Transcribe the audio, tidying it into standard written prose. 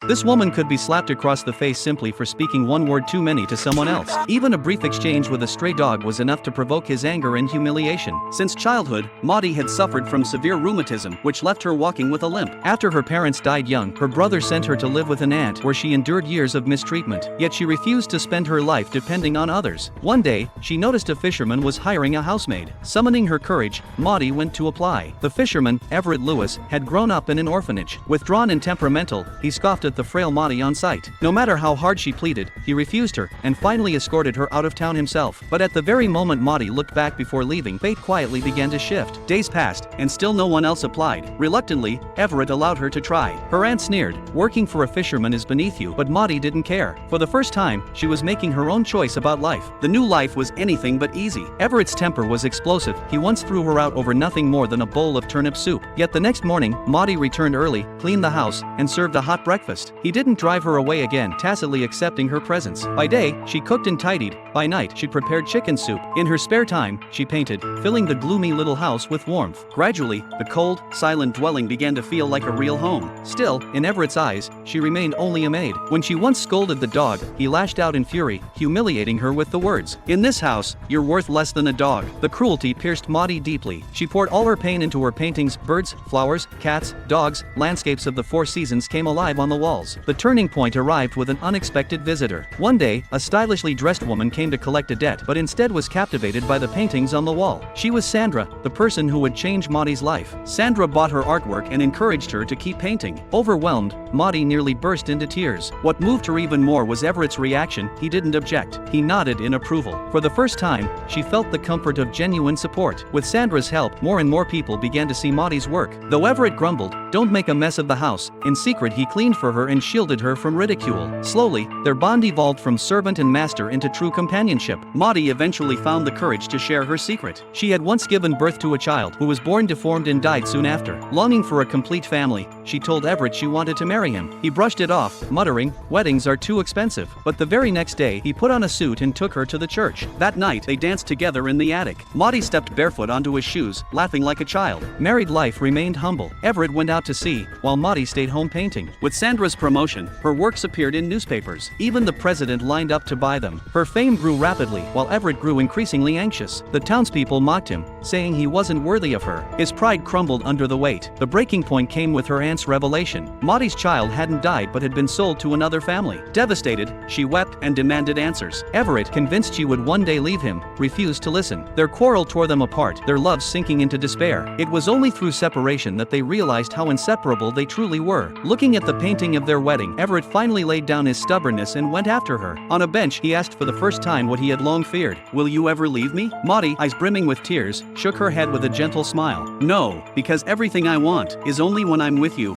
This woman could be slapped across the face simply for speaking one word too many to someone else. Even a brief exchange with a stray dog was enough to provoke his anger and humiliation. Since childhood, Maudie had suffered from severe rheumatism, which left her walking with a limp. After her parents died young, her brother sent her to live with an aunt where she endured years of mistreatment, yet she refused to spend her life depending on others. One day, she noticed a fisherman was hiring a housemaid. Summoning her courage, Maudie went to apply. The fisherman, Everett Lewis, had grown up in an orphanage. Withdrawn and temperamental, he scoffed at the frail Maudie on sight. No matter how hard she pleaded, he refused her, and finally escorted her out of town himself. But at the very moment Maudie looked back before leaving, fate quietly began to shift. Days passed, and still no one else applied. Reluctantly, Everett allowed her to try. Her aunt sneered, "Working for a fisherman is beneath you," but Maudie didn't care. For the first time, she was making her own choice about life. The new life was anything but easy. Everett's temper was explosive. He once threw her out over nothing more than a bowl of turnip soup. Yet the next morning, Maudie returned early, cleaned the house, and served a hot breakfast. He didn't drive her away again, tacitly accepting her presence. By day, she cooked and tidied. By night, she prepared chicken soup. In her spare time, she painted, filling the gloomy little house with warmth. Gradually, the cold, silent dwelling began to feel like a real home. Still, in Everett's eyes, she remained only a maid. When she once scolded the dog, he lashed out in fury, humiliating her with the words, "In this house, you're worth less than a dog." The cruelty pierced Maudie deeply. She poured all her pain into her paintings. Birds, flowers, cats, dogs, landscapes of the four seasons came alive on the walls. The turning point arrived with an unexpected visitor. One day, a stylishly dressed woman came to collect a debt, but instead was captivated by the paintings on the wall. She was Sandra, the person who would change Maudie's life. Sandra bought her artwork and encouraged her to keep painting. Overwhelmed, Maudie nearly burst into tears. What moved her even more was Everett's reaction. He didn't object. He nodded in approval. For the first time, she felt the comfort of genuine support. With Sandra's help, more and more people began to see Maudie's work. Though Everett grumbled, "Don't make a mess of the house," in secret he cleaned for her and shielded her from ridicule. Slowly, their bond evolved from servant and master into true companionship. Maudie eventually found the courage to share her secret. She had once given birth to a child who was born deformed and died soon after. Longing for a complete family, she told Everett she wanted to marry him. He brushed it off, muttering, "Weddings are too expensive." But the very next day, he put on a suit and took her to the church. That night, they danced together in the attic. Maudie stepped barefoot onto his shoes, laughing like a child. Married life remained humble. Everett went out to sea, while Maudie stayed home painting. With Sandra's promotion, her works appeared in newspapers. Even the president lined up to buy them. Her fame grew rapidly, while Everett grew increasingly anxious. The townspeople mocked him, saying he wasn't worthy of her. His pride crumbled under the weight. The breaking point came with her aunt's revelation. Maudie's child hadn't died but had been sold to another family. Devastated, she wept and demanded answers. Everett, convinced she would one day leave him, refused to listen. Their quarrel tore them apart, their love sinking into despair. It was only through separation that they realized how inseparable they truly were. Looking at the painting of their wedding, Everett finally laid down his stubbornness and went after her. On a bench, he asked for the first time what he had long feared. "Will you ever leave me?" Maudie, eyes brimming with tears, shook her head with a gentle smile. "No, because everything I want is only when I'm with you."